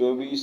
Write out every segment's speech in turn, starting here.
24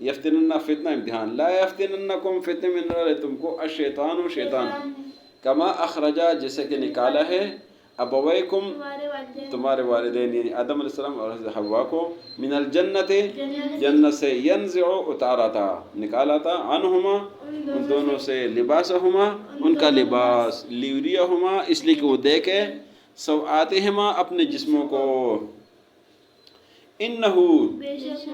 یفتنن فتنہ امتحان، لا یفتننکم فتنے میں نہ ڈالے تم کو الشیطان شیطان، کما اخرجا جیسے کہ نکالا ہے ابویکم تمہارے والدین یعنی آدم علیہ السلام اور حضرت حوا کو من الجنت جنت سے، ینزع اتارا تھا نکالا تھا، عنہما ان دونوں سے، لباسہما ان کا لباس، لیوریہما اس لیے کہ وہ دیکھے، سوآتہما اپنے جسموں کو، انہو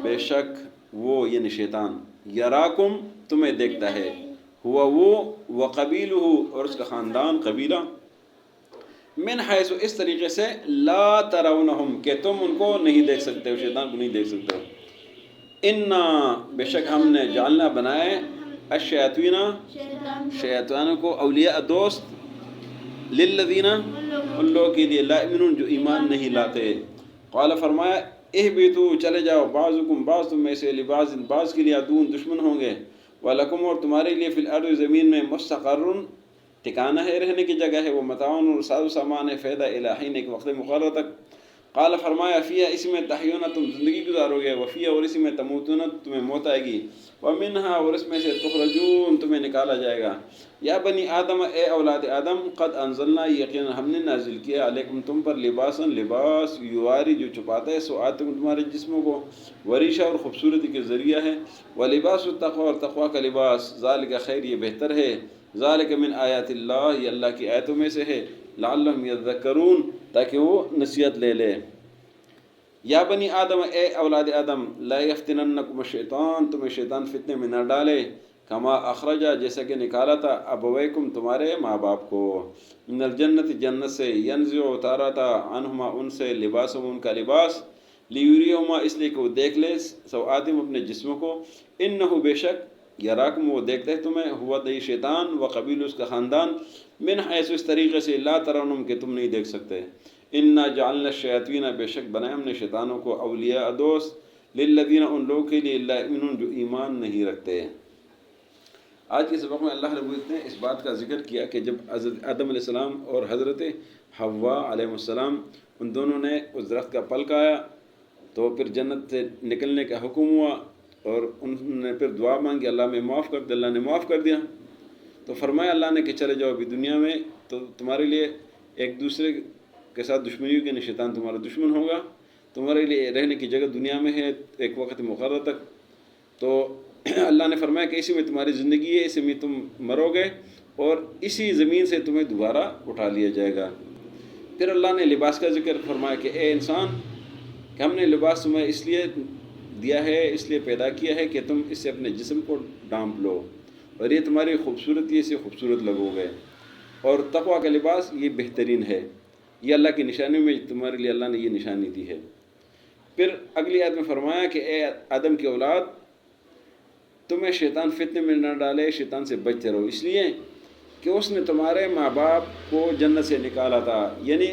بے شک وہ یعنی شیطان، یراکم تمہیں دیکھتا ہے، ہوا وہ وقبیلہ اور اس کا خاندان قبیلہ، من حیث اس طریقے سے لا ترونہم کہ تم ان کو نہیں دیکھ سکتے ہو، شیطان کو نہیں دیکھ سکتے ہو، انا بے شک ہم نے جعلنا بنائے الشیاطین شیطانوں کو اولیاء دوست، للذین ان لوگوں کے لیے لا یؤمنون جو ایمان نہیں لاتے، قال فرمایا اہبطوا چلے جاؤ، بعضکم بعض تم میں سے لبعض بعض کے لیے عدو دشمن ہوں گے، ولکم اور تمہارے لیے فی الارض زمین میں مستقر ٹھکانہ ہے، رہنے کی جگہ ہے، وہ متاعن اور ساز و سامان ہے، فائدہ الہین ایک وقت مقرر تک، قال فرمایا فیہا اس میں تحیون تم زندگی گزارو گے، وفیہا اور اسی میں تموتون تمہیں موت آئے گی، ومنہا اور اس میں سے تخرجون تمہیں نکالا جائے گا، یا بنی آدم اے اولاد آدم قد انزلنا یقینا ہم نے نازل کیا علیکم تم پر لباسا لباس، یواری جو چھپاتا ہے سوآتکم تمہارے جسموں کو، وریشہ اور خوبصورتی کے ذریعہ ہے، ولباس التقوی اور تقوی کا لباس، ذالک خیر یہ بہتر ہے، ذالک من آیات اللہ یہ اللہ کی آیتوں میں سے ہے، لعلہم یذکرون تاکہ وہ نصیحت لے لے، یا بنی آدم اے اولاد آدم لا یفتننکم الشیطان تمہیں شیطان فتنے میں نہ ڈالے، کما اخرجا جیسا کہ نکالا تھا ابویکم تمہارے ماں باپ کو، من الجنت جنت سے، ینزع اتارا تھا عنہما ان سے، لباسہم ان کا لباس، لیوریہما اس لیے کہ وہ دیکھ لے سوآتہم اپنے جسموں کو، انہو بے شک یراکم وہ دیکھتا ہے تمہیں، ہوا دئی شیطان و قبیل اس کا خاندان، من حیث اس طریقے سے لا ترونہم کہ تم نہیں دیکھ سکتے، انا جعلنا الشیاطین بے شک بنائے ہم نے شیطانوں کو اولیاء دوست، للذین ان لوگوں کے لیے لا یؤمنون جو ایمان نہیں رکھتے۔ آج کے سبق میں اللہ رب العزت نے اس بات کا ذکر کیا کہ جب حضرت آدم علیہ السلام اور حضرت حوا علیہ السلام ان دونوں نے اس درخت کا پھل کھایا تو پھر جنت سے نکلنے کا حکم ہوا، اور انہوں نے پھر دعا مانگی اللہ میں معاف کر دے، اللہ نے معاف کر دیا، تو فرمایا اللہ نے کہ چلے جاؤ ابھی دنیا میں تو تمہارے لیے ایک دوسرے کے ساتھ دشمنی ہوگی، نہیں شیطان تمہارا دشمن ہوگا، تمہارے لیے رہنے کی جگہ دنیا میں ہے ایک وقت مقرر تک، تو اللہ نے فرمایا کہ اسی میں تمہاری زندگی ہے، اسی میں تم مرو گے اور اسی زمین سے تمہیں دوبارہ اٹھا لیا جائے گا۔ پھر اللہ نے لباس کا ذکر فرمایا کہ اے انسان کہ ہم نے لباس تمہیں اس لیے دیا ہے، اس لیے پیدا کیا ہے کہ تم اس سے اپنے جسم کو ڈھانپ لو اور یہ تمہاری خوبصورتی سے خوبصورت لگو گے، اور تقوی کا لباس یہ بہترین ہے، یہ اللہ کی نشانی میں تمہارے لیے اللہ نے یہ نشانی دی ہے۔ پھر اگلی آیت میں فرمایا کہ اے آدم کی اولاد تمہیں شیطان فتنے میں نہ ڈالے، شیطان سے بچتے رہو، اس لیے کہ اس نے تمہارے ماں باپ کو جنت سے نکالا تھا، یعنی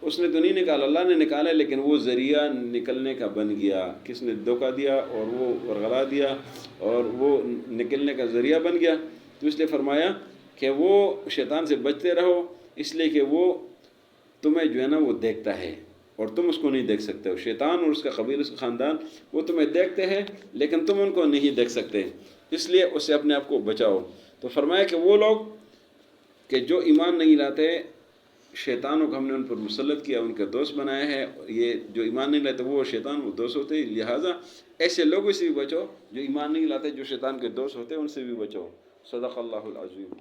اس نے تو نہیں نکالا، اللہ نے نکالا، لیکن وہ ذریعہ نکلنے کا بن گیا، کس نے دھوکہ دیا اور وہ ورغلا دیا اور وہ نکلنے کا ذریعہ بن گیا، تو اس لیے فرمایا کہ وہ شیطان سے بچتے رہو، اس لیے کہ وہ تمہیں جو ہے نا وہ دیکھتا ہے اور تم اس کو نہیں دیکھ سکتے ہو، شیطان اور اس کا قبیل اس کا خاندان وہ تمہیں دیکھتے ہیں لیکن تم ان کو نہیں دیکھ سکتے، اس لیے اس سے اپنے آپ کو بچاؤ۔ تو فرمایا کہ وہ لوگ کہ جو ایمان نہیں لاتے شیطانوں کو ہم نے ان پر مسلط کیا، ان کا دوست بنایا ہے، یہ جو ایمان نہیں لاتے وہ شیطان وہ دوست ہوتے ہیں، لہٰذا ایسے لوگوں سے بھی بچو جو ایمان نہیں لاتے، جو شیطان کے دوست ہوتے ہیں ان سے بھی بچو۔ صدق اللہ العظیم۔